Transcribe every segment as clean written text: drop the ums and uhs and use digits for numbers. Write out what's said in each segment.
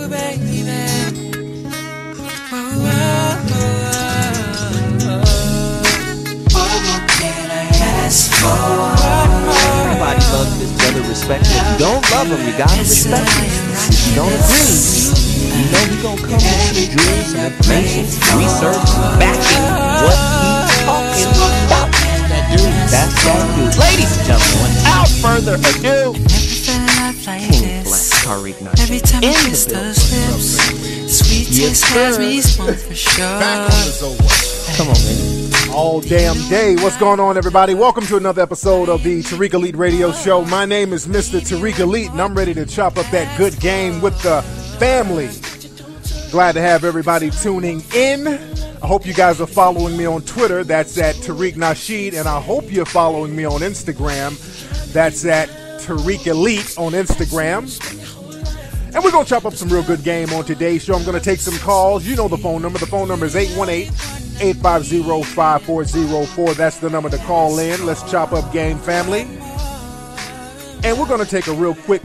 Everybody loves this brother, respect him. If you don't love him, you gotta respect him. If you don't agree, you know he gonna come with some jewels, some information, research, backing what he's talking about. That dude, that's that dude. Ladies and gentlemen, without further ado, King Black Tariq Nasheed in the building. Sweet taste has me spun for sure. Come on, man. All damn day. What's going on, everybody? Welcome to another episode of the Tariq Elite Radio Show. My name is Mr. Tariq Elite, and I'm ready to chop up that good game with the family. Glad to have everybody tuning in. I hope you guys are following me on Twitter. That's at Tariq Nasheed, and I hope you're following me on Instagram. That's at Tariq Elite on Instagram. And we're going to chop up some real good game on today's show. I'm going to take some calls. You know the phone number. The phone number is 818-850-5404. That's the number to call in. Let's chop up game, family. And we're going to take a real quick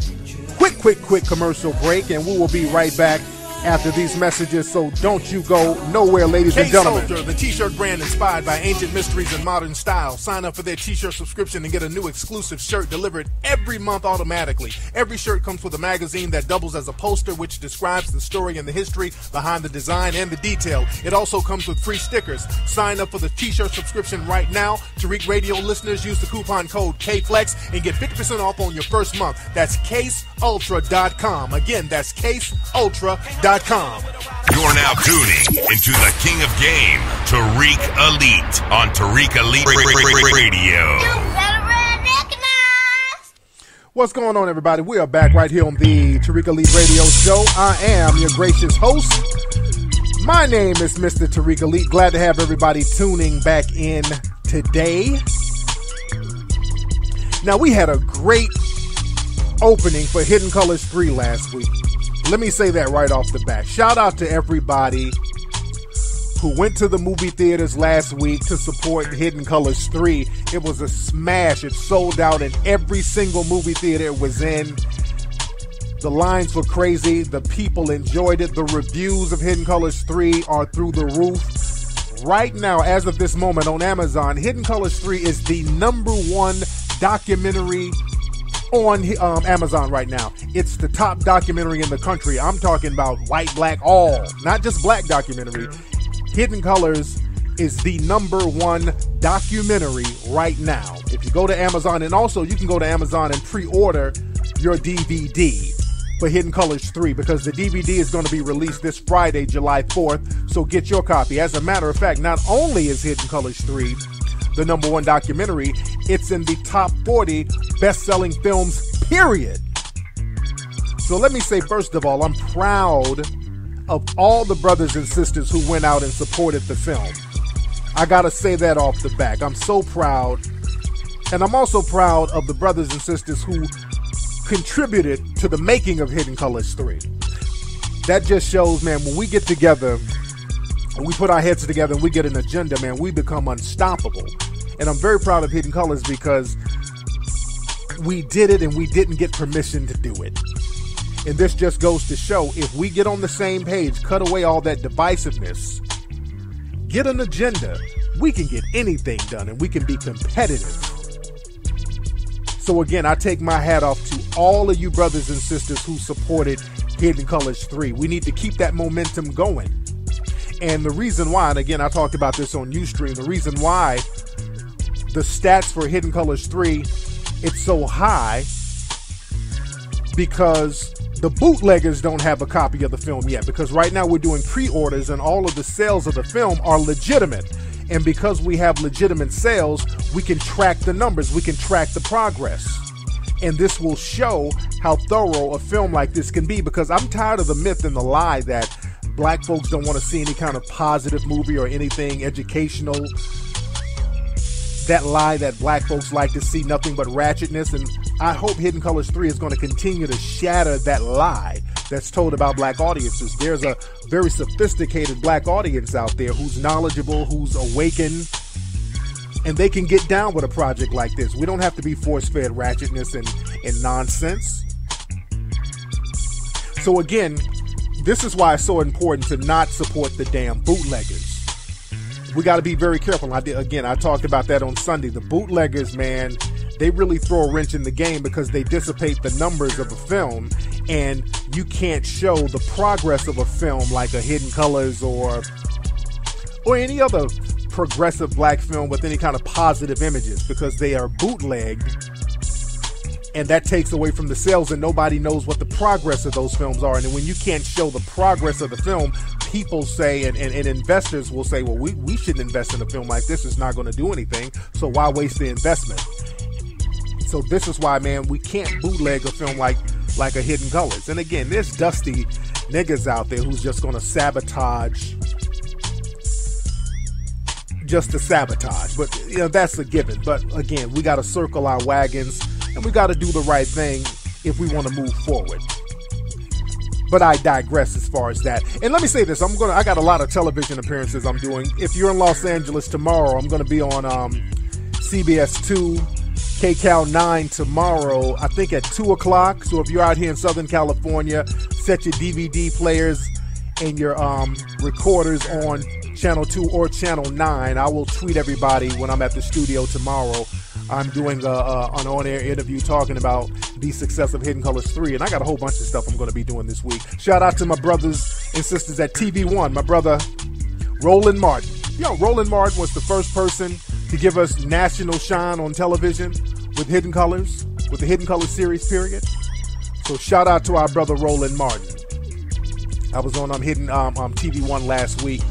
commercial break, and we will be right back after these messages, so don't you go nowhere, ladies and gentlemen. Soldier, the t-shirt brand inspired by ancient mysteries and modern style. Sign up for their t-shirt subscription and get a new exclusive shirt delivered every month automatically. Every shirt comes with a magazine that doubles as a poster, which describes the story and the history behind the design and the detail. It also comes with free stickers. Sign up for the t-shirt subscription right now. Tariq Radio listeners use the coupon code KFLEX and get 50% off on your first month. That's CaseUltra.com. Again, that's CaseUltra.com. You're now tuning into the King of Game, Tariq Elite, on Tariq Elite Radio. What's going on, everybody? We are back right here on the Tariq Elite Radio Show. I am your gracious host. My name is Mr. Tariq Elite. Glad to have everybody tuning back in today. Now, we had a great opening for Hidden Colors 3 last week. Let me say that right off the bat. Shout out to everybody who went to the movie theaters last week to support Hidden Colors 3. It was a smash. It sold out in every single movie theater it was in. The lines were crazy. The people enjoyed it. The reviews of Hidden Colors 3 are through the roof. Right now, as of this moment on Amazon, Hidden Colors 3 is the #1 documentary on Amazon right now. It's the top documentary in the country. I'm talking about white, black, all, not just black documentary. Hidden Colors is the #1 documentary right now. If you go to Amazon, and also you can go to Amazon and pre-order your DVD for Hidden Colors 3, because the DVD is going to be released this Friday, July 4th, so get your copy. As a matter of fact, not only is Hidden Colors 3 the #1 documentary, it's in the top 40 best-selling films, period. So let me say, first of all, I'm proud of all the brothers and sisters who went out and supported the film. I gotta say that off the back. I'm so proud. And I'm also proud of the brothers and sisters who contributed to the making of Hidden Colors 3. That just shows, man, when we get together, when we put our heads together and we get an agenda, man, we become unstoppable. And I'm very proud of Hidden Colors because we did it and we didn't get permission to do it. And this just goes to show, if we get on the same page, cut away all that divisiveness, get an agenda, we can get anything done and we can be competitive. So again, I take my hat off to all of you brothers and sisters who supported Hidden Colors 3. We need to keep that momentum going. And the reason why, and again, I talked about this on Ustream, the reason why the stats for Hidden Colors 3, it's so high, because the bootleggers don't have a copy of the film yet. Because right now we're doing pre-orders and all of the sales of the film are legitimate. And because we have legitimate sales, we can track the numbers, we can track the progress. And this will show how thorough a film like this can be, because I'm tired of the myth and the lie that black folks don't want to see any kind of positive movie or anything educational. That lie that black folks like to see nothing but ratchetness. And I hope Hidden Colors 3 is going to continue to shatter that lie that's told about black audiences. There's a very sophisticated black audience out there who's knowledgeable, who's awakened, and they can get down with a project like this. We don't have to be force-fed ratchetness and nonsense. So again, this is why it's so important to not support the damn bootleggers. We got to be very careful. I talked about that on Sunday. The bootleggers, man, they really throw a wrench in the game because they dissipate the numbers of a film, and you can't show the progress of a film like a Hidden Colors or any other progressive black film with any kind of positive images because they are bootlegged, and that takes away from the sales, and nobody knows what the progress of those films are. And when you can't show the progress of the film, people say, and investors will say, well, we shouldn't invest in a film like this. It's not going to do anything, so why waste the investment? So this is why, man, we can't bootleg a film like a Hidden Colors. And again, there's dusty niggas out there who's just going to sabotage just to sabotage. But, that's a given. But again, we got to circle our wagons, and we got to do the right thing if we want to move forward. But I digress as far as that. And let me say this. I got a lot of television appearances I'm doing. If you're in Los Angeles tomorrow, I'm going to be on CBS 2, KCAL 9 tomorrow, I think at 2 o'clock. So if you're out here in Southern California, set your DVD players and your recorders on Channel 2 or Channel 9. I will tweet everybody when I'm at the studio tomorrow. I'm doing an on-air interview talking about the success of Hidden Colors 3, and I got a whole bunch of stuff I'm going to be doing this week. Shout out to my brothers and sisters at TV1. My brother, Roland Martin. Roland Martin was the first person to give us national shine on television with Hidden Colors, with the Hidden Colors series, period. So shout out to our brother, Roland Martin. I was on Hidden TV1 last week.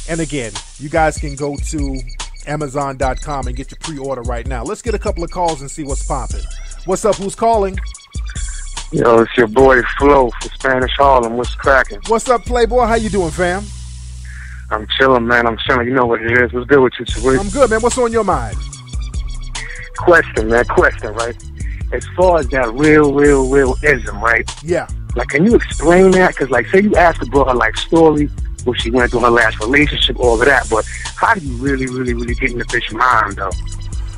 And again, you guys can go to Amazon.com and get your pre-order right now. Let's get a couple of calls and see what's popping. What's up? Who's calling? Yo, it's your boy Flo from Spanish Harlem. What's cracking? What's up, Playboy? How you doing, fam? I'm chilling, man. I'm chilling. You know what it is. What's good with you, Tariq? I'm good, man. What's on your mind? Question, right? As far as that real ism, right? Yeah. Like, can you explain that? Because, like, say you ask about her, like, story, what she went through her last relationship, all of that, but how do you really get in the bitch's mind, though?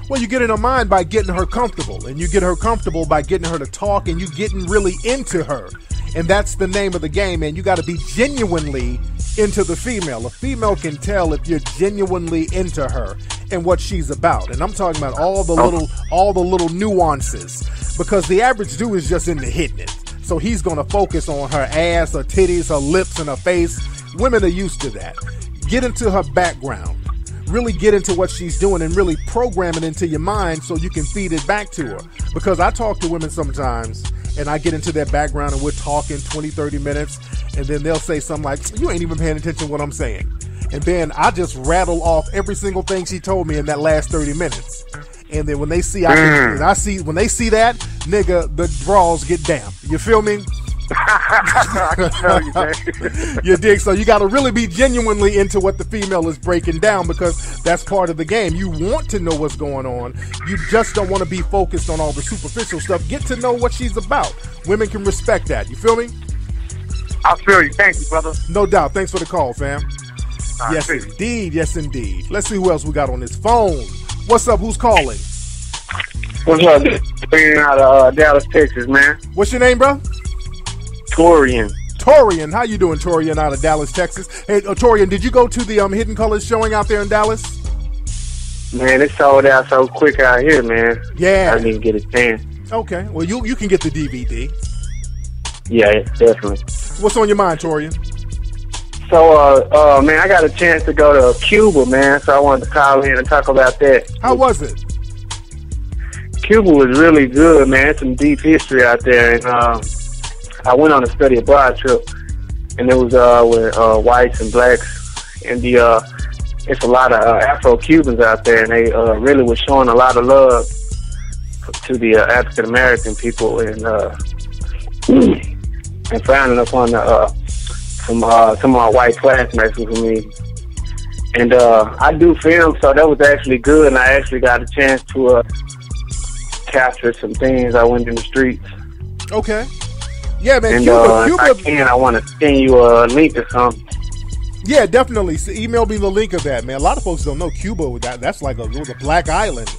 Well, you get in her mind by getting her comfortable, and you get her comfortable by getting her to talk, and you getting really into her. And that's the name of the game, and you got to be genuinely into the female. A female can tell if you're genuinely into her and what she's about. And I'm talking about all the little nuances, because the average dude is just into hitting it. So he's going to focus on her ass, her titties, her lips, and her face. Women are used to that. Get into her background. Really get into what she's doing and really program it into your mind so you can feed it back to her. Because I talk to women sometimes and I get into their background and we're talking 20, 30 minutes, and then they'll say something like, you ain't even paying attention to what I'm saying. And then I just rattle off every single thing she told me in that last 30 minutes. And then when they see when they see that, nigga, the draws get damp. You feel me? I can tell you, man. You dig? So you got to really be genuinely into what the female is breaking down, because that's part of the game. You want to know what's going on. You just don't want to be focused on all the superficial stuff. Get to know what she's about. Women can respect that. You feel me? I feel you. Thank you, brother. No doubt. Thanks for the call, fam. Yes, indeed. Yes, indeed. Let's see who else we got on this phone. What's up? Who's calling? What's up? Out of Dallas, Texas, man. What's your name, bro? Torian, how you doing, Torian, out of Dallas, Texas? Hey, Torian, did you go to the Hidden Colors showing out there in Dallas? Man, it sold out so quick out here, man. Yeah. I didn't get a chance. Okay, well, you can get the DVD. Yeah, definitely. What's on your mind, Torian? So, man, I got a chance to go to Cuba, man, so I wanted to call in and talk about that. How was it? Cuba was really good, man. It's some deep history out there, and I went on a study abroad trip, and it was with whites and blacks, and it's a lot of Afro-Cubans out there, and they really were showing a lot of love to the African-American people, and frowning upon some of my white classmates with me. And I do film, so that was actually good, and I actually got a chance to capture some things. I went in the streets. Okay. Yeah, man. And Cuba. I want to send you a link or something. Yeah, definitely. So email me the link of that, man. A lot of folks don't know Cuba. That's like it was a black island.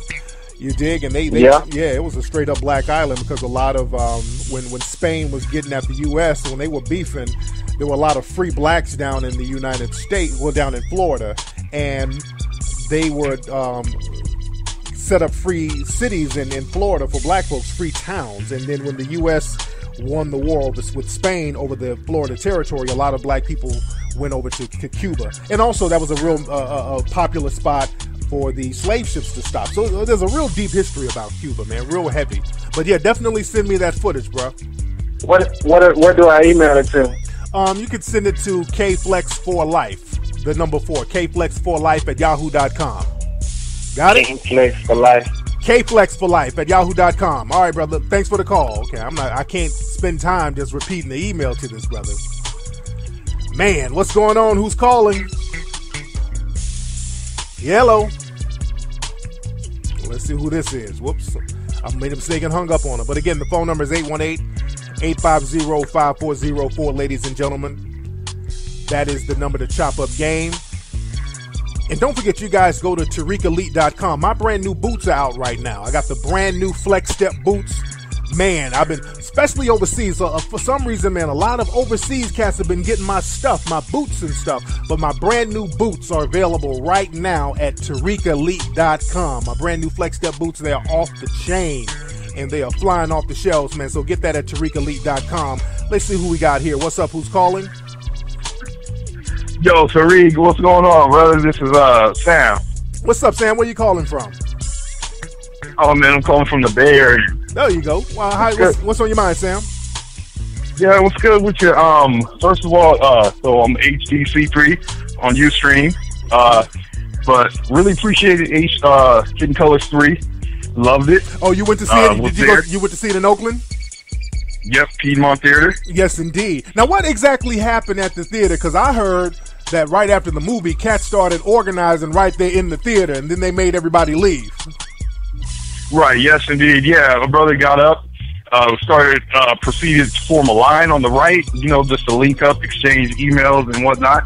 You dig? And yeah, it was a straight up black island, because a lot of when Spain was getting at the U.S. when they were beefing, there were a lot of free blacks down in the United States, well, down in Florida, and they would set up free cities in Florida for black folks, free towns. And then when the U.S. won the war with Spain over the Florida territory, a lot of black people went over to Cuba. And also that was a real popular spot for the slave ships to stop. So there's a real deep history about Cuba, man, real heavy. But yeah, definitely send me that footage, bro. Where do I email it to? You could send it to KFlex4Life, the number 4, KFlex4Life@yahoo.com. Got it? KFlex for life. KFlex4Life@yahoo.com. All right, brother. Thanks for the call. Okay, I can't spend time just repeating the email to this brother. Man, what's going on? Who's calling? Hello. Let's see who this is. Whoops. I made a mistake and hung up on her. But again, the phone number is 818-850-5404, ladies and gentlemen. That is the number to chop up game. And don't forget, you guys go to TariqElite.com. My brand new boots are out right now. I got the brand new Flex Step boots. Man, I've been, especially overseas, for some reason, man, a lot of overseas cats have been getting my stuff, my boots and stuff. But my brand new boots are available right now at TariqElite.com. My brand new Flex Step boots, they are off the chain. And they are flying off the shelves, man. So get that at TariqElite.com. Let's see who we got here. What's up? Who's calling? Yo, Tariq, what's going on, brother? This is Sam. What's up, Sam? Where you calling from? Oh, man, I'm calling from the Bay Area. There you go. Well, what's on your mind, Sam? Yeah, what's good with you? First of all, so I'm HDC3 on Ustream, but really appreciated Hidden Colors 3. Loved it. Oh, you went to see it? You went to see it in Oakland? Yep, Piedmont Theater. Yes, indeed. Now, what exactly happened at the theater? Because I heard that right after the movie, cats started organizing right there in the theater, and then they made everybody leave. Right, yes, indeed. Yeah, my brother got up, proceeded to form a line on the right, just to link up, exchange emails and whatnot.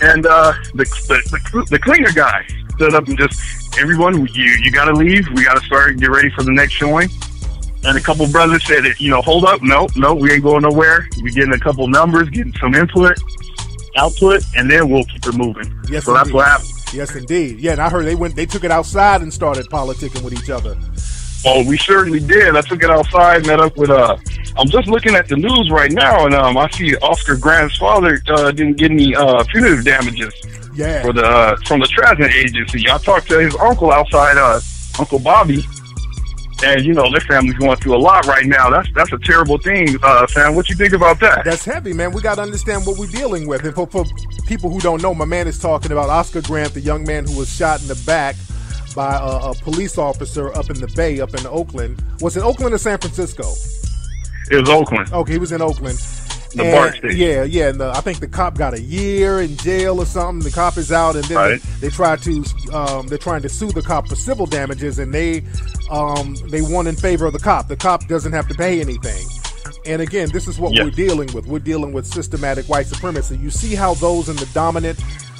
And the cleaner guy stood up and just, everyone, you got to leave. We got to get ready for the next showing. And a couple brothers said, hold up, no, we ain't going nowhere. We're getting a couple numbers, getting some output, and then we'll keep it moving. Yes, so indeed. That's what happened. Yes, indeed. Yeah, and I heard they took it outside and started politicking with each other. Oh, we certainly did. I took it outside, met up with, I'm just looking at the news right now, and I see Oscar Grant's father didn't get any punitive damages from the transit agency. I talked to his uncle outside, Uncle Bobby, and, their family's going through a lot right now. That's a terrible thing, Sam. What you think about that? That's heavy, man. We got to understand what we're dealing with. And for people who don't know, my man is talking about Oscar Grant, the young man who was shot in the back by a police officer up in the Bay, up in Oakland. Was it Oakland or San Francisco? It was Oakland. Okay, he was in Oakland. The BART station. Yeah, and I think the cop got a year in jail or something. The cop is out, and then they're trying to sue the cop for civil damages, and they won in favor of the cop. The cop doesn't have to pay anything. And again, this is what we're dealing with. We're dealing with systematic white supremacy. You see how those in the dominant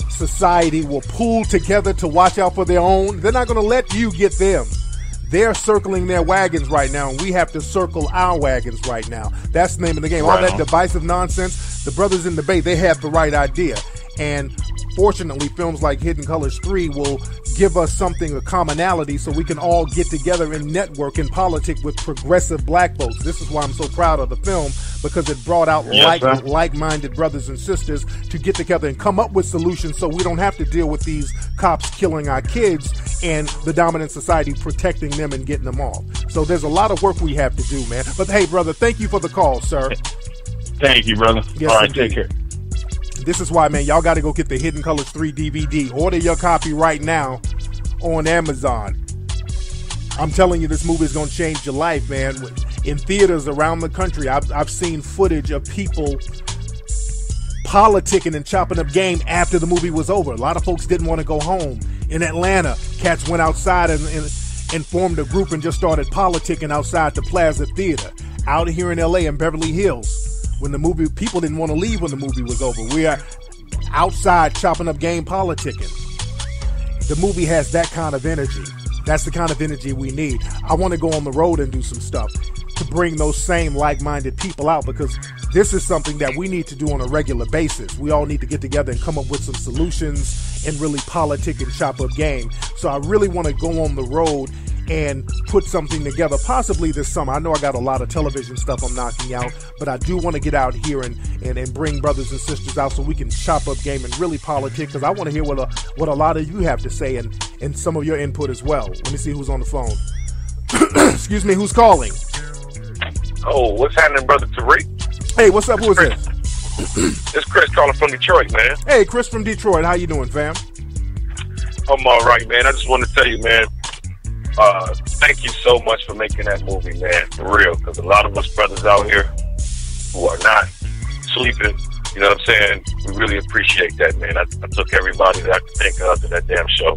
society will pool together to watch out for their own. They're not going to let you get them. They're circling their wagons right now, and we have to circle our wagons right now. That's the name of the game. All that divisive nonsense, the brothers in the Bay, they have the right idea. And fortunately, films like Hidden Colors 3 will give us something, a commonality, so we can all get together and network and politic with progressive black folks. This is why I'm so proud of the film, because it brought out like-minded brothers and sisters to get together and come up with solutions so we don't have to deal with these cops killing our kids and the dominant society protecting them and getting them off. So there's a lot of work we have to do, man. But hey, brother, thank you for the call, sir. Thank you, brother. Yes, all right, indeed. take care. This is why, man, y'all got to go get the Hidden Colors 3 DVD. Order your copy right now on Amazon. I'm telling you, this movie is going to change your life, man. In theaters around the country, I've seen footage of people politicking and chopping up game after the movie was over. A lot of folks didn't want to go home. In Atlanta, cats went outside and formed a group and just started politicking outside the Plaza Theater. Out here in LA and Beverly Hills, when the movie, people didn't want to leave when the movie was over. We are outside chopping up game politicking. The movie has that kind of energy. That's the kind of energy we need. I want to go on the road and do some stuff to bring those same like-minded people out, because this is something that we need to do on a regular basis. We all need to get together and come up with some solutions and really politic and chop up game. So I really want to go on the road and put something together, possibly this summer. I know I got a lot of television stuff I'm knocking out, but I do want to get out here and bring brothers and sisters out so we can chop up game and really politic, because I want to hear what a lot of you have to say and some of your input as well. Let me see who's on the phone. Excuse me, who's calling? Oh, what's happening, Brother Tariq? Hey, what's up? Who is this? It's Chris calling from Detroit, man. Hey, Chris from Detroit. How you doing, fam? I'm all right, man. I just want to tell you, man, thank you so much for making that movie, man, for real, because a lot of us brothers out here who are not sleeping, you know what I'm saying, we really appreciate that, man. I took everybody that I could think of to that damn show.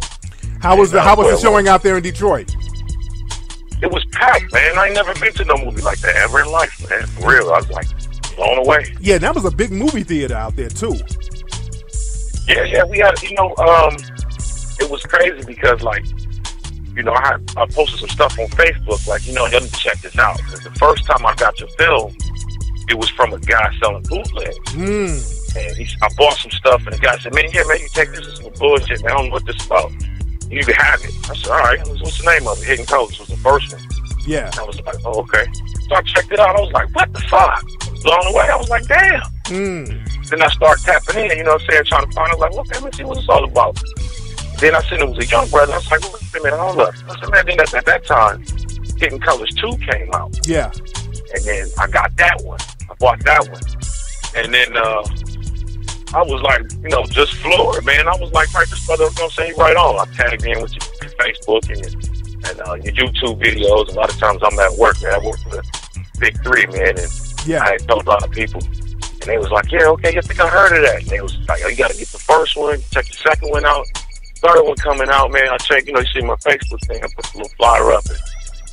How was the showing out there in Detroit? It was packed, man. I ain't never been to no movie like that ever in life, man, for real. I was like blown away. Yeah, that was a big movie theater out there too. Yeah, we had, it was crazy because, like, I posted some stuff on Facebook, like, y'all need to check this out. The first time I got to film, it was from a guy selling bootlegs. And I bought some stuff, and the guy said, man, you take this as some bullshit, man. I don't know what this is about. You can have it. I said, all right, what's the name of it? Hidden Colors was the first one. Yeah. And I was like, oh, okay. So I checked it out. I was like, what the fuck? I was blown away. I was like, damn. Then I started tapping in, trying to find out, like, okay, let's see what it's all about. Then I seen it was a young brother. I was like, wait a minute, hold up. I said, man, then at that time, Hidden Colors 2 came out. Yeah. And then I got that one. I bought that one. And then I was like, just floored, man. I was like, right, this brother was going to say right on. I tagged in with your Facebook and your YouTube videos. A lot of times I'm at work, man. I work for the Big Three, man. And yeah. I had told a lot of people. And they was like, yeah, okay, I think I heard of that. And they was like, you got to get the first one, check the second one out. Third one coming out, man. I checked, you see my Facebook thing. I put the little flyer up. And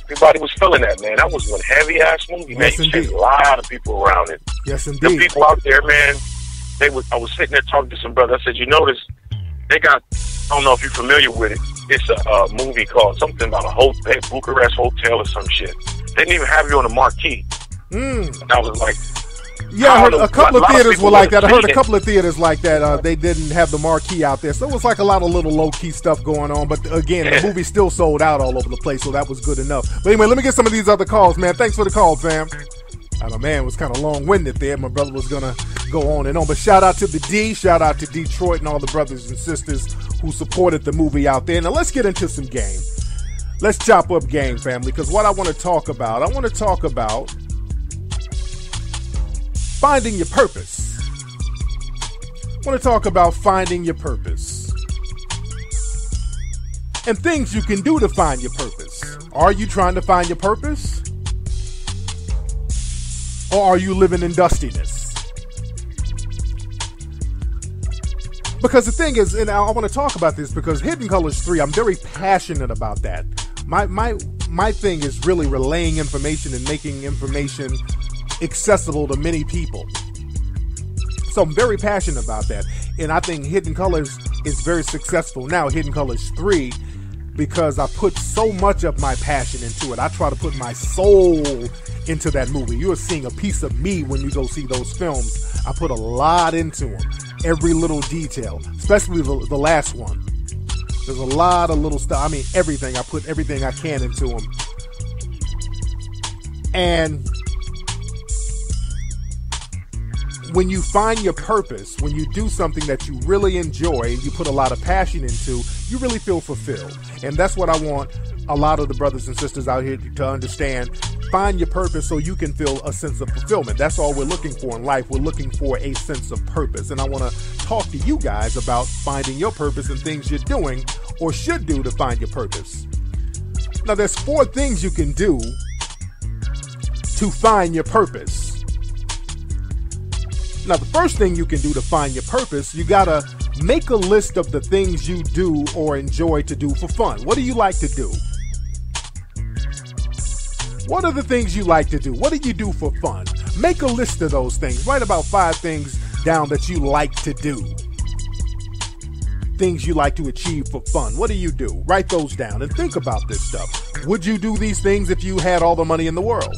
everybody was feeling that, man. That was one heavy-ass movie, man. Yes, you changed a lot of people around it. Yes, indeed. The people out there, man, I was sitting there talking to some brother. I said, this, they got, I don't know if you're familiar with it. It's a movie called something about a Bucharest hotel or some shit. They didn't even have you on the marquee. And I was like, yeah, I heard a couple of theaters were like that. I heard a couple of theaters like that. They didn't have the marquee out there. So it was like a lot of little low-key stuff going on. But again, the movie still sold out all over the place, so that was good enough. But anyway, let me get some of these other calls, man. Thanks for the call, fam. I know, man, it was kind of long-winded there. My brother was going to go on and on. But shout out to the D, shout out to Detroit and all the brothers and sisters who supported the movie out there. Now, let's get into some game. Let's chop up game, family, because what I want to talk about, finding your purpose. I want to talk about finding your purpose and things you can do to find your purpose. Are you trying to find your purpose? Or are you living in dustiness? Because the thing is, and I want to talk about this because Hidden Colors 3, I'm very passionate about that. My thing is really relaying information and making information accessible to many people. So I'm very passionate about that. And I think Hidden Colors is very successful now, Hidden Colors 3, because I put so much of my passion into it. I try to put my soul into that movie. You are seeing a piece of me when you go see those films. I put a lot into them. Every little detail, especially the last one. There's a lot of little stuff. I mean, everything. I put everything I can into them. And when you find your purpose, when you do something that you really enjoy and you put a lot of passion into, you really feel fulfilled. And that's what I want a lot of the brothers and sisters out here to understand. Find your purpose so you can feel a sense of fulfillment. That's all we're looking for in life. We're looking for a sense of purpose. And I want to talk to you guys about finding your purpose and things you're doing or should do to find your purpose. Now, there's 4 things you can do to find your purpose. Now, the first thing you can do to find your purpose, you got to make a list of the things you do or enjoy to do for fun. What do you like to do? What are the things you like to do? What do you do for fun? Make a list of those things. Write about 5 things down that you like to do. Things you like to achieve for fun. What do you do? Write those down and think about this stuff. Would you do these things if you had all the money in the world?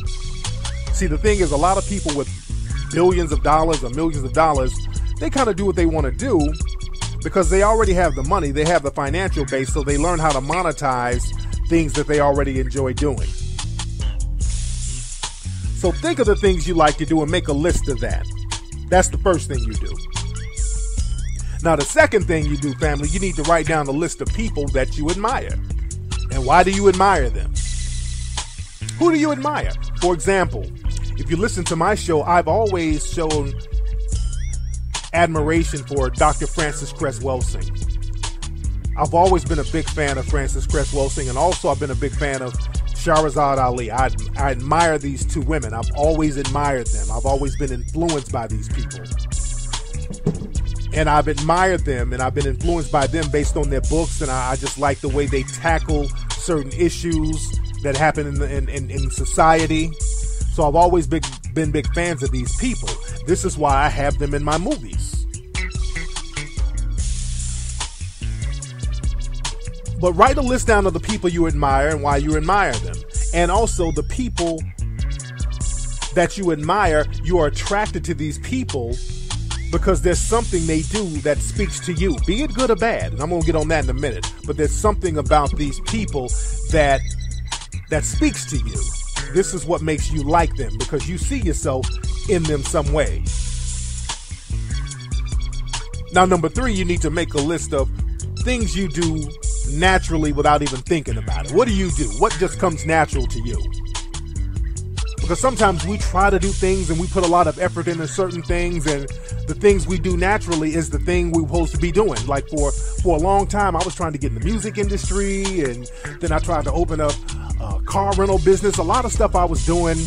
See, the thing is, a lot of people with billions of dollars or millions of dollars, they kind of do what they want to do because they already have the money, they have the financial base, so they learn how to monetize things that they already enjoy doing. So think of the things you like to do and make a list of that. That's the first thing you do. Now, the second thing you do, family, you need to write down a list of people that you admire. And why do you admire them? Who do you admire? For example, if you listen to my show, I've always shown admiration for Dr. Frances Cress Welsing. I've always been a big fan of Frances Cress Welsing, and also I've been a big fan of Shahrazad Ali. I admire these two women. I've always admired them. I've always been influenced by these people. And I've admired them, and I've been influenced by them based on their books, and I just like the way they tackle certain issues that happen in society. So I've always been big fans of these people. This is why I have them in my movies. But write a list down of the people you admire and why you admire them. And also the people that you admire, you are attracted to these people because there's something they do that speaks to you, be it good or bad. And I'm going to get on that in a minute. But there's something about these people that speaks to you. This is what makes you like them because you see yourself in them some way. Now, number 3, you need to make a list of things you do naturally without even thinking about it. What do you do? What just comes natural to you? Because sometimes we try to do things and we put a lot of effort into certain things, and the things we do naturally is the thing we're supposed to be doing. Like for a long time, I was trying to get in the music industry, and then I tried to open up a car rental business. A lot of stuff I was doing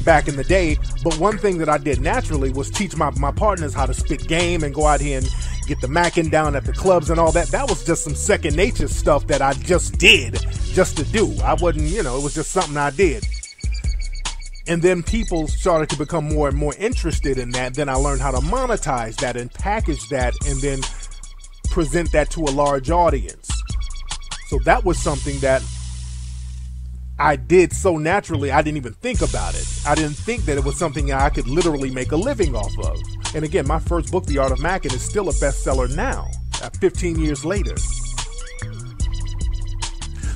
back in the day, but one thing that I did naturally was teach my partners how to spit game and go out here and get the macking down at the clubs and all that. That was just some second nature stuff that I just did just to do. I wasn't, it was just something I did. And then people started to become more and more interested in that. Then I learned how to monetize that and package that and then present that to a large audience. So that was something that I did so naturally, I didn't even think about it. I didn't think that it was something I could literally make a living off of. And again, my first book, The Art of Macking, is still a bestseller now, 15 years later.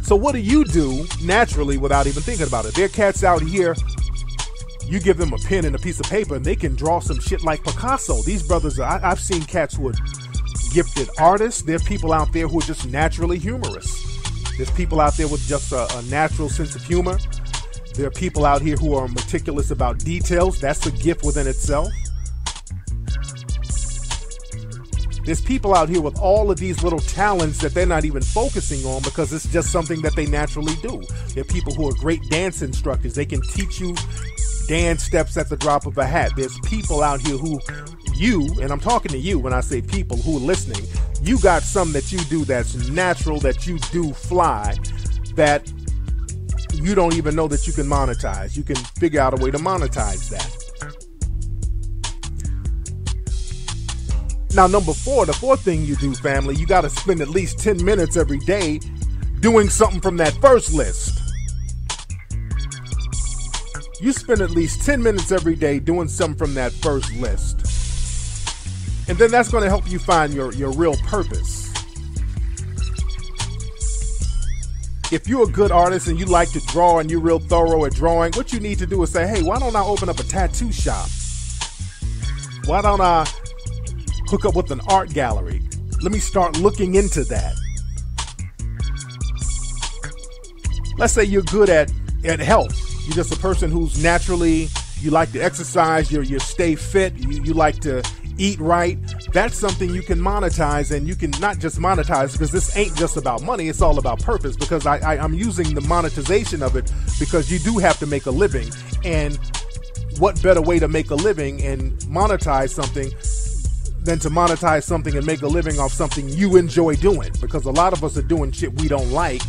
So what do you do naturally without even thinking about it? There are cats out here, you give them a pen and a piece of paper and they can draw some shit like Picasso. These brothers, I've seen cats who are gifted artists. There are people out there who are just naturally humorous. There's people out there with just a natural sense of humor. There are people out here who are meticulous about details. That's a gift within itself. There's people out here with all of these little talents that they're not even focusing on because it's just something that they naturally do. There are people who are great dance instructors. They can teach you dance steps at the drop of a hat. There's people out here who and I'm talking to you when I say people who are listening, you got some that you do that's natural, that you do fly, that you don't even know that you can monetize. You can figure out a way to monetize that. Now, number 4, the 4th thing you do, family, you got to spend at least 10 minutes every day doing something from that first list. You spend at least 10 minutes every day doing something from that first list. And then that's going to help you find your real purpose. If you're a good artist and you like to draw and you're real thorough at drawing, what you need to do is say, hey, why don't I open up a tattoo shop? Why don't I hook up with an art gallery? Let me start looking into that. Let's say you're good at health. You're just a person who's naturally, you like to exercise, you stay fit, you like to eat right. That's something you can monetize, and you can not just monetize because this ain't just about money, it's all about purpose, because I'm using the monetization of it because you do have to make a living, and what better way to make a living and monetize something than to monetize something and make a living off something you enjoy doing, because a lot of us are doing shit we don't like,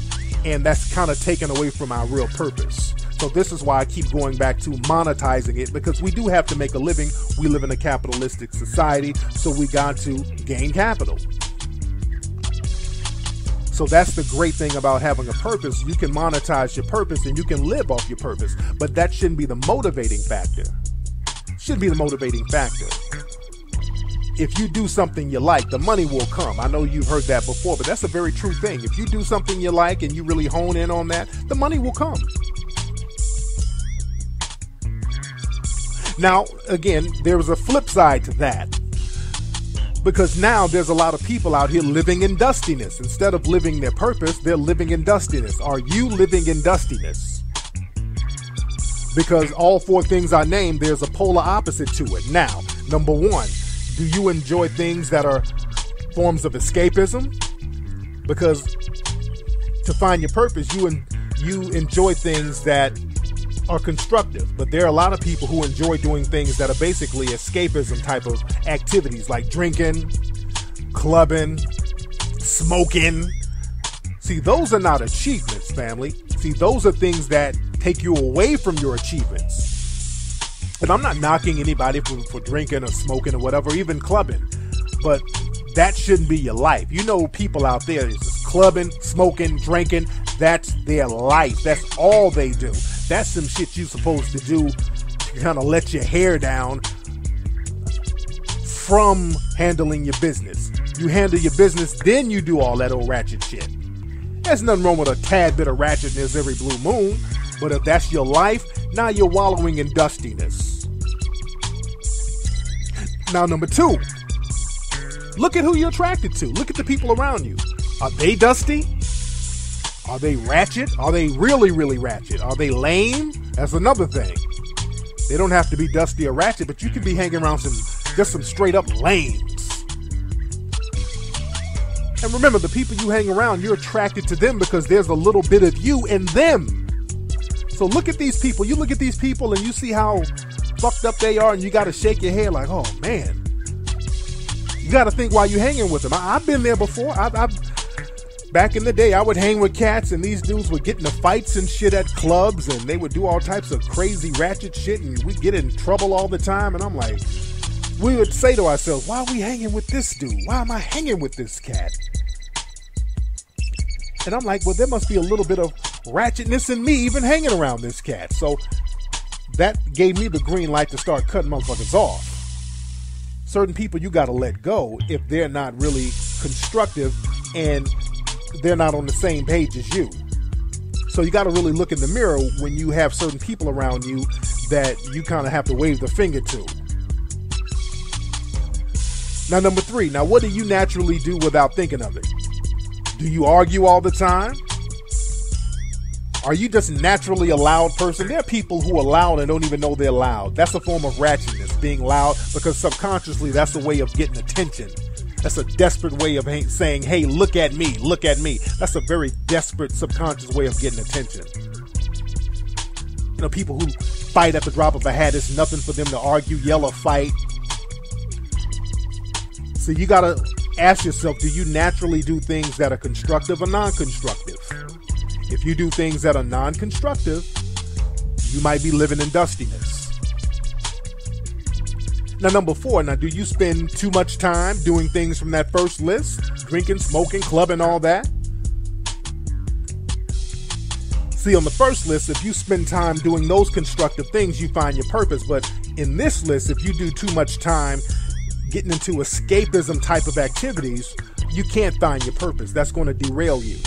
and that's kind of taken away from our real purpose. So this is why I keep going back to monetizing it, because we do have to make a living. We live in a capitalistic society, so we got to gain capital. So that's the great thing about having a purpose. You can monetize your purpose and you can live off your purpose, but that shouldn't be the motivating factor. Shouldn't be the motivating factor. If you do something you like, the money will come. I know you've heard that before, but that's a very true thing. If you do something you like and you really hone in on that, the money will come. Now, again, there is a flip side to that. Because now there's a lot of people out here living in dustiness. Instead of living their purpose, they're living in dustiness. Are you living in dustiness? Because all four things I named, there's a polar opposite to it. Now, number one, do you enjoy things that are forms of escapism? Because to find your purpose, you enjoy things that are constructive. But there are a lot of people who enjoy doing things that are basically escapism type of activities, like drinking, clubbing, smoking. See, those are not achievements, family. See, those are things that take you away from your achievements. And I'm not knocking anybody for drinking or smoking or whatever, even clubbing. But that shouldn't be your life. You know, people out there is just clubbing, smoking, drinking. That's their life. That's all they do. That's some shit you're supposed to do to kind of let your hair down from handling your business. You handle your business, then you do all that old ratchet shit. There's nothing wrong with a tad bit of ratchetness every blue moon. But if that's your life, now you're wallowing in dustiness. Now, number two, look at who you're attracted to. Look at the people around you. Are they dusty? Are they ratchet? Are they really, really ratchet? Are they lame? That's another thing. They don't have to be dusty or ratchet, but you can be hanging around some straight up lames. And remember, the people you hang around, you're attracted to them because there's a little bit of you in them. So look at these people. You look at these people and you see how fucked up they are, and you got to shake your head like, oh man. You got to think while you're hanging with them. I've been there before. Back in the day, I would hang with cats, and these dudes would get into fights and shit at clubs, and they would do all types of crazy ratchet shit, and we'd get in trouble all the time. And I'm like, we would say to ourselves, why are we hanging with this dude? Why am I hanging with this cat? And I'm like, well, there must be a little bit of ratchetness in me even hanging around this cat. So that gave me the green light to start cutting motherfuckers off. Certain people you got to let go if they're not really constructive and they're not on the same page as you. So you got to really look in the mirror when you have certain people around you that you kind of have to wave the finger to. Now, number three. Now, what do you naturally do without thinking of it? Do you argue all the time? Are you just naturally a loud person? There are people who are loud and don't even know they're loud. That's a form of ratchetness, being loud, because subconsciously that's a way of getting attention. That's a desperate way of saying, hey, look at me, look at me. That's a very desperate subconscious way of getting attention. You know, people who fight at the drop of a hat, it's nothing for them to argue, yell, or fight. So you got to ask yourself, do you naturally do things that are constructive or non-constructive? If you do things that are non-constructive, you might be living in dustiness. Now, number four, do you spend too much time doing things from that first list? Drinking, smoking, clubbing, all that? See, on the first list, if you spend time doing those constructive things, you find your purpose. But in this list, if you do too much time getting into escapism type of activities, you can't find your purpose. That's going to derail you.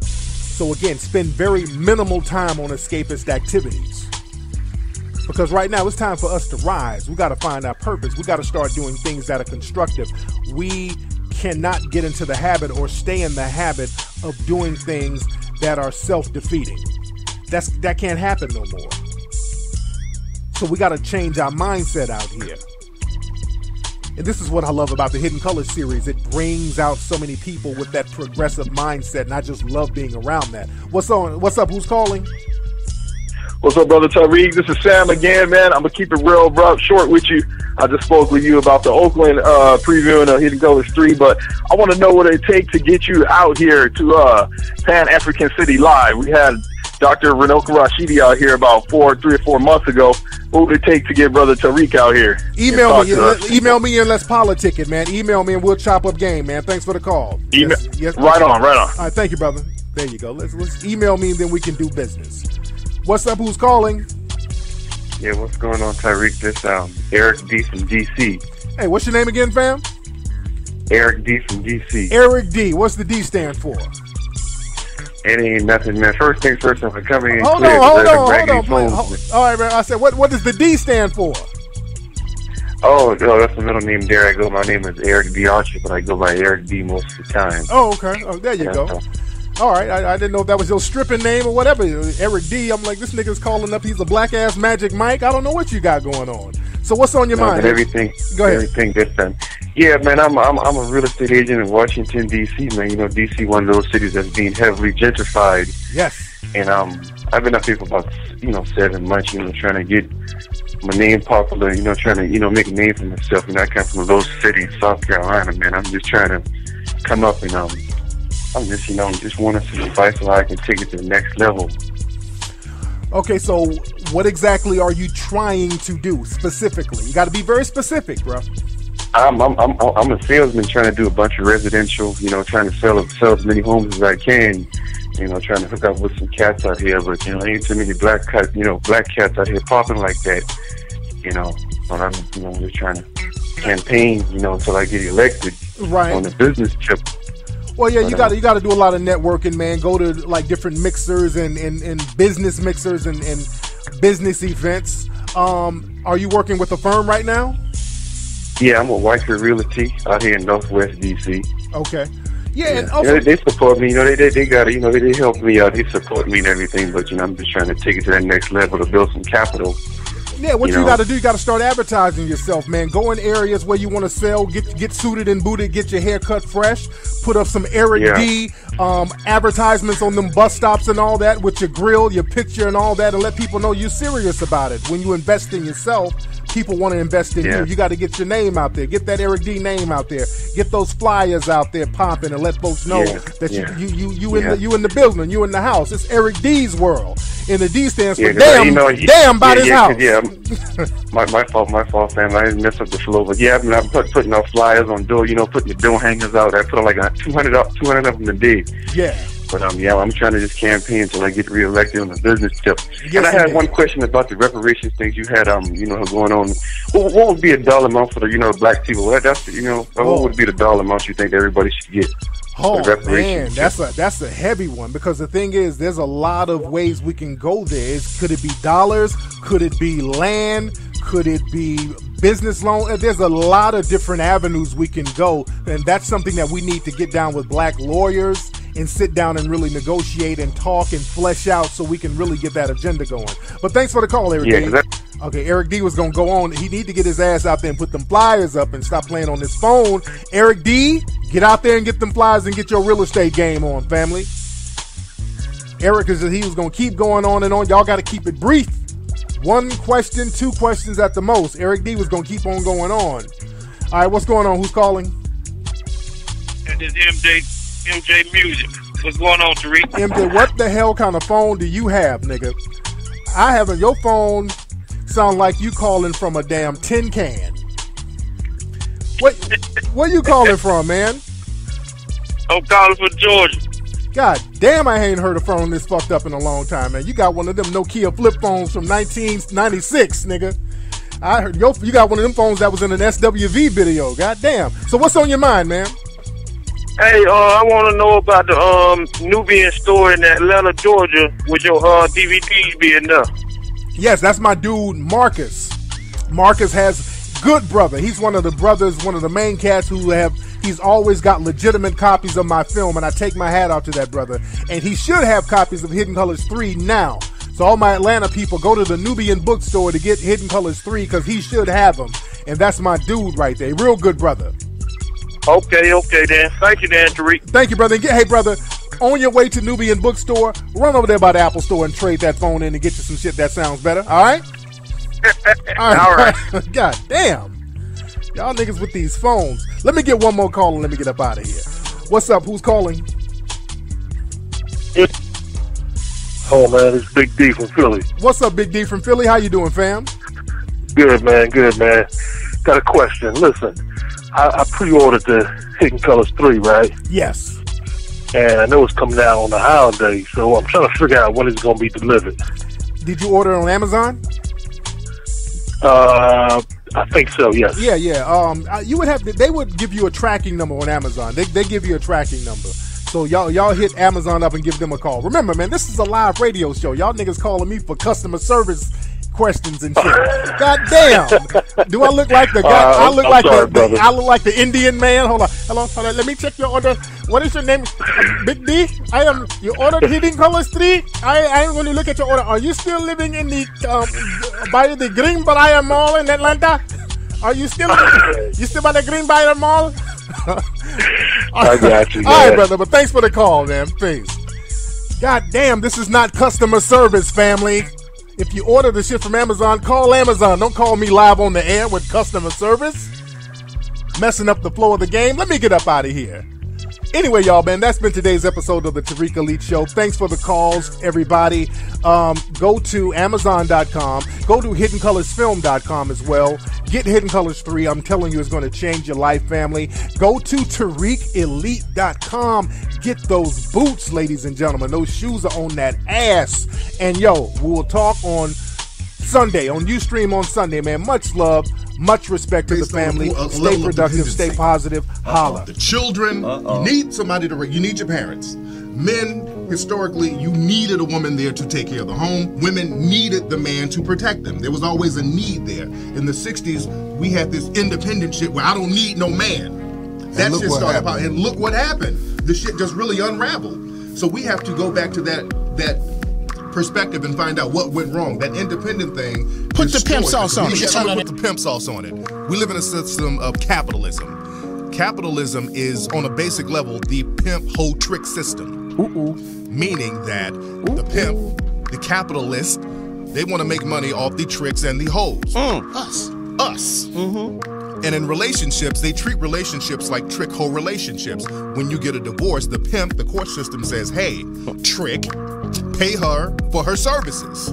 So again, spend very minimal time on escapist activities. Because right now it's time for us to rise. We got to find our purpose. We got to start doing things that are constructive. We cannot get into the habit or stay in the habit of doing things that are self-defeating. That can't happen no more. So we got to change our mindset out here. And this is what I love about the Hidden Colors series. It brings out so many people with that progressive mindset, and I just love being around that. What's up? Who's calling? What's up, Brother Tariq? This is Sam again, man. I'm going to keep it real short with you. I just spoke with you about the Oakland previewing of Hidden Colors 3, but I want to know what it takes to get you out here to Pan-African City Live. We had Dr. Tariq Nasheed out here about 3 or 4 months ago. What would it take to get Brother Tariq out here? Email me and let's politic it, man. Email me and we'll chop up game, man. Thanks for the call. Yes. Right on. All right, thank you, brother. There you go. Let's email me and then we can do business. What's up? Who's calling? Yeah, what's going on, Tariq? This Eric D from DC. Hey, what's your name again, fam? Eric D from DC. Eric D. What's the D stand for? It ain't nothing, man. First things first, I'm coming in Hold clear. on. All right, man. I said, what does the D stand for? Oh, that's the middle name there. I go. My name is Eric D. Archer, but I go by Eric D most of the time. Oh, okay. Oh, there you go. All right. I didn't know if that was your stripping name or whatever. Eric D. I'm like, this nigga's calling up. He's a black ass Magic Mike. I don't know what you got going on. So what's on your mind? Everything. Go ahead. Everything this time. Yeah, man. I'm a real estate agent in Washington D.C. Man, you know, D.C. one of those cities that's being heavily gentrified. Yes. And I've been up here for about 7 months. You know, trying to get my name popular. You know, trying to make a name for myself. And I come from a little city in South Carolina, man. I'm just trying to come up and I'm just just wanting some advice so I can take it to the next level. Okay, so what exactly are you trying to do specifically? You got to be very specific, bro. I'm a salesman trying to do a bunch of residential, trying to sell as many homes as I can, trying to hook up with some cats out here, but ain't too many black cats out here popping like that, but I'm just trying to campaign, until I get elected on the business tip. Well, yeah, you got to do a lot of networking, man. Go to like different mixers and business mixers and business events. Are you working with a firm right now? Yeah, I'm with Whitefield Realty out here in Northwest DC. Okay. Yeah, and also they support me. They got it. They help me out. They support me and everything. But I'm just trying to take it to that next level to build some capital. Yeah, what you got to do, you got to start advertising yourself, man. Go in areas where you want to sell, get suited and booted, get your hair cut fresh, put up some Eric D advertisements on them bus stops and all that with your grill, your picture and all that, and let people know you're serious about it. When you invest in yourself, people want to invest in you. You got to get your name out there. Get that Eric D name out there. Get those flyers out there popping and let folks know that you in the building, you in the house. It's Eric D's world. And the D stands for damn about his house. Yeah, my fault, fam. I didn't mess up the flow. But I've been putting out flyers on door, putting the door hangers out. I put like 200 of them a day. Yeah. But I'm trying to just campaign until I get reelected on the business tip. And I had one question about the reparations things you had, going on. What would be a dollar amount for the, black people? What would be the dollar amount you think everybody should get? Oh man, that's a heavy one, because the thing is, there's a lot of ways we can go there. Could it be dollars? Could it be land? Could it be business loan? There's a lot of different avenues we can go, and that's something that we need to get down with black lawyers and sit down and really negotiate and talk and flesh out so we can really get that agenda going. But thanks for the call, Eric D. Okay, Eric D was going to go on. He need to get his ass out there and put them flyers up and stop playing on his phone. Eric D, get out there and get them flyers and get your real estate game on, family. Eric, he was going to keep going on and on. Y'all got to keep it brief. 1 question, 2 questions at the most. Eric D was going to keep on going on. All right, what's going on? Who's calling? It is MJ Music. What's going on, Tariq? MJ, what the hell kind of phone do you have, nigga? I haven't. Your phone sound like you calling from a damn tin can. Where you calling from, man? I'm calling from Georgia. God damn, I ain't heard a phone this fucked up in a long time, man. You got one of them Nokia flip phones from 1996, nigga. I heard you got one of them phones that was in an SWV video. God damn. So what's on your mind, man? Hey, I want to know about the Nubian store in Atlanta, Georgia, with your DVDs being there. Yes, that's my dude, Marcus. Marcus has good brother. He's one of the brothers, one of the main cats he's always got legitimate copies of my film, and I take my hat off to that brother. And he should have copies of Hidden Colors 3 now. So all my Atlanta people, go to the Nubian bookstore to get Hidden Colors 3, because he should have them. And that's my dude right there. Real good brother. Okay, then. Thank you, Dan, Tariq. Thank you, brother. Hey, brother, on your way to Nubian Bookstore, run over there by the Apple Store and trade that phone in and get you some shit that sounds better, all right? All right. God damn. Y'all niggas with these phones. Let me get one more call and let me get up out of here. What's up? Who's calling? Oh, man, it's Big D from Philly. What's up, Big D from Philly? How you doing, fam? Good, man. Got a question. Listen. I pre-ordered the Hidden Colors 3, right? Yes. And I know it's coming out on the holiday, so I'm trying to figure out when it's going to be delivered. Did you order it on Amazon? I think so. Yes. Yeah. You would have. They would give you a tracking number on Amazon. They give you a tracking number. So y'all hit Amazon up and give them a call. Remember, man, this is a live radio show. Y'all niggas calling me for customer service questions and shit. God damn. Do I look like the guy? I look like the Indian man. Hold on. Let me check your order. What is your name? Big D? You ordered Hidden Colors 3? I am going to look at your order. Are you still living in the by the Greenbrier Mall in Atlanta? Are you still by the Greenbrier Mall? I got you. All right, brother, but thanks for the call, man. Peace. God damn, this is not customer service, family. If you order the shit from Amazon, call Amazon. Don't call me live on the air with customer service. Messing up the flow of the game. Let me get up out of here. Anyway, y'all, man, that's been today's episode of the Tariq Elite Show. Thanks for the calls, everybody. Go to Amazon.com. Go to HiddenColorsFilm.com as well. Get Hidden Colors 3. I'm telling you, it's going to change your life, family. Go to TariqElite.com. Get those boots, ladies and gentlemen. Those shoes are on that ass. And, yo, we will talk on Sunday, on Ustream on Sunday, man. Much love. Much respect to the family. Stay productive, stay positive. Holla. The children, you need somebody you need your parents. Men, historically, you needed a woman there to take care of the home. Women needed the man to protect them. There was always a need there. In the 60s, we had this independent shit where I don't need no man. That shit started popping. And look what happened. The shit just really unraveled. So we have to go back to that perspective and find out what went wrong. That independent thing. Put the pimp sauce on it. Put the pimp sauce on it. We live in a system of capitalism. Capitalism is, on a basic level, the pimp hoe trick system. Meaning that the pimp, the capitalist, they want to make money off the tricks and the hoes. Us. And in relationships, they treat relationships like trick hoe relationships. When you get a divorce, the pimp, the court system says, hey, trick, pay her for her services.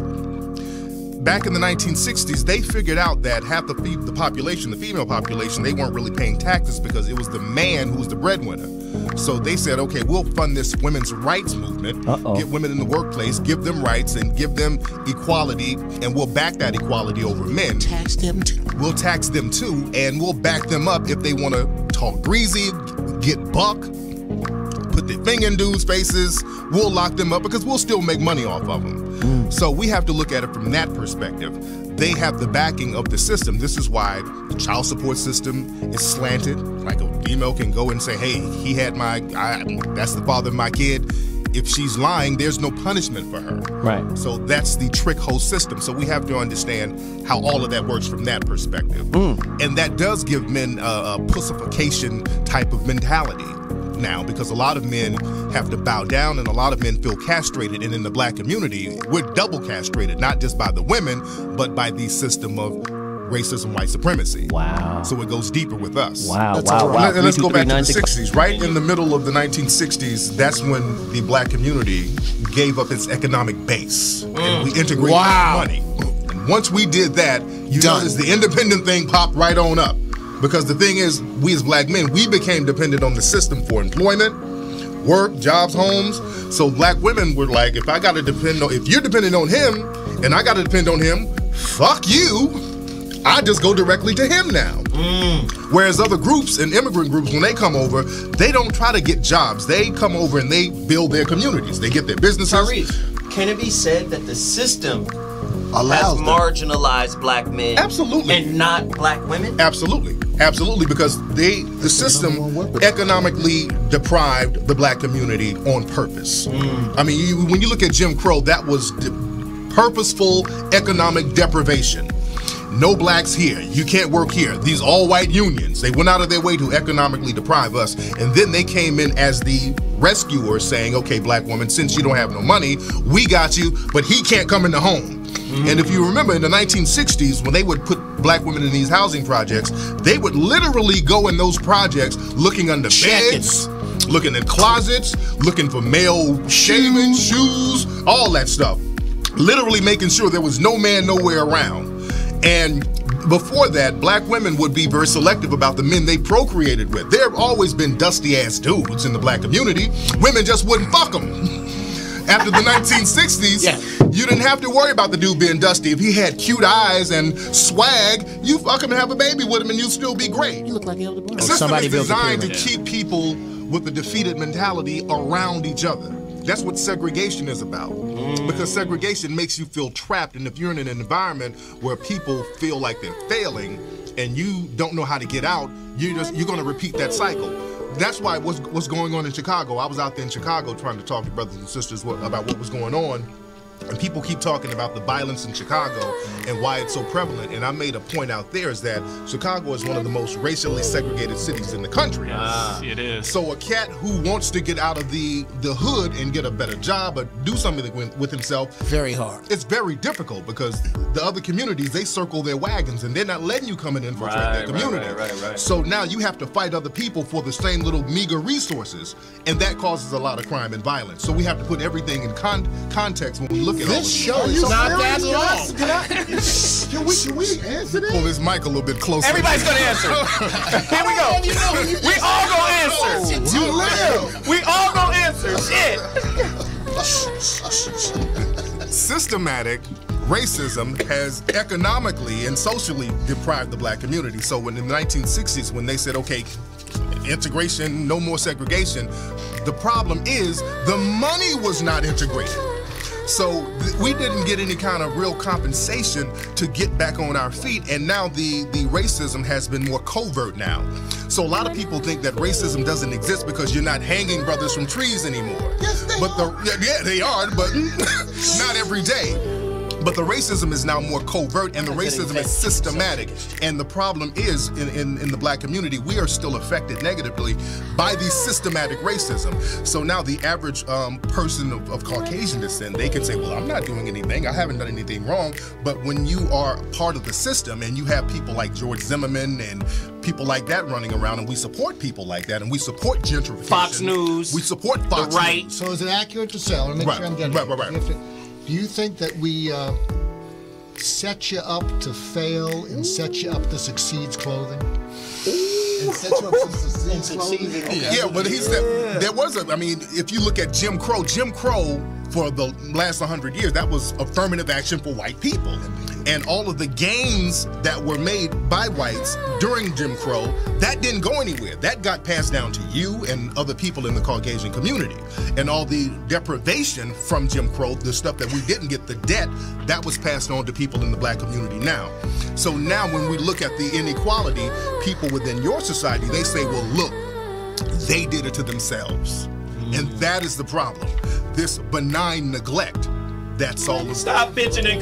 Back in the 1960s, they figured out that half the population, the female population, they weren't really paying taxes because it was the man who was the breadwinner. So they said, okay, we'll fund this women's rights movement, get women in the workplace, give them rights and give them equality, and we'll back that equality over men. Tax them too. We'll tax them too, and we'll back them up if they want to talk greasy, get buck, put their finger in dudes' faces. We'll lock them up because we'll still make money off of them. So we have to look at it from that perspective. They have the backing of the system. This is why the child support system is slanted. Like a female can go and say, hey, he had that's the father of my kid. If she's lying, there's no punishment for her. Right. So that's the trick hoe system. So we have to understand how all of that works from that perspective. And that does give men a pussification type of mentality now, because a lot of men have to bow down and a lot of men feel castrated. And in the black community, we're double castrated, not just by the women, but by the system of racism, white supremacy. Wow. So it goes deeper with us. Wow. And let's go back to the 60s. Right in the middle of the 1960s, that's when the black community gave up its economic base. And we integrated money. And once we did that, you notice the independent thing popped right on up. Because the thing is, we as black men, we became dependent on the system for employment, work, jobs, homes. So black women were like, if you're dependent on him and I got to depend on him, fuck you. I just go directly to him now. Whereas other groups and immigrant groups, when they come over, they don't try to get jobs. They come over and they build their communities. They get their businesses. Tariq, can it be said that the system has marginalized black men? Absolutely. And not black women? Absolutely, because the system economically deprived the black community on purpose. I mean, when you look at Jim Crow, that was purposeful economic deprivation. No blacks here. You can't work here. These all-white unions, they went out of their way to economically deprive us. And then they came in as the rescuer saying, okay, black woman, since you don't have no money, we got you, but he can't come in the home. And if you remember, in the 1960s, when they would put black women in these housing projects, they would literally go in those projects looking under beds, looking in closets, looking for male shaving, shoes, all that stuff. Literally making sure there was no man nowhere around. And before that, black women would be very selective about the men they procreated with. There have always been dusty-ass dudes in the black community. Women just wouldn't fuck them. After the 1960s, you didn't have to worry about the dude being dusty. If he had cute eyes and swag, you fucking have a baby with him and you'd still be great. You look like Elder Brown. The system is designed to keep people with a defeated mentality around each other. That's what segregation is about. Because segregation makes you feel trapped, and if you're in an environment where people feel like they're failing and you don't know how to get out, you're going to repeat that cycle. That's why what's going on in Chicago. I was out there in Chicago trying to talk to brothers and sisters about what was going on. And people keep talking about the violence in Chicago and why it's so prevalent. And I made a point out there is that Chicago is one of the most racially segregated cities in the country. Yes, it is. So a cat who wants to get out of the hood and get a better job or do something with himself, very hard. It's very difficult because the other communities, they circle their wagons and they're not letting you come and infiltrate their community. Right. So now you have to fight other people for the same little meager resources, and that causes a lot of crime and violence. So we have to put everything in context when we look at this show is not that long. Can we answer that? Pull this mic a little bit closer. Everybody's gonna answer. Here we go. We all gonna answer. You live. We all gonna answer. Shit. Systematic racism has economically and socially deprived the black community. So when in the 1960s, when they said, okay, integration, no more segregation, the problem is the money was not integrated. So we didn't get any kind of real compensation to get back on our feet, and now the racism has been more covert now. So a lot of people think that racism doesn't exist because you're not hanging brothers from trees anymore. Yes, they are. Yeah, they are, but not every day. But the racism is now more covert, and the racism is systematic. And the problem is, in the black community, we are still affected negatively by the systematic racism. So now the average person of Caucasian descent, they can say, well, I'm not doing anything. I haven't done anything wrong. But when you are part of the system and you have people like George Zimmerman and people like that running around, and we support people like that, and we support gentrification. Fox News. We support Fox News. So is it accurate to say, I want to make sure I'm getting it. Do you think that we set you up to fail and set you up to succeed's clothing? And set you up to succeed's clothing? Yeah, but he said there was I mean, if you look at Jim Crow for the last 100 years, that was affirmative action for white people. And all of the gains that were made by whites during Jim Crow, that didn't go anywhere. That got passed down to you and other people in the Caucasian community. And all the deprivation from Jim Crow, the stuff that we didn't get, the debt, that was passed on to people in the black community now. So now when we look at the inequality, people within your society, they say, well, look, they did it to themselves. And that is the problem. This benign neglect, that's all. Stop bitching and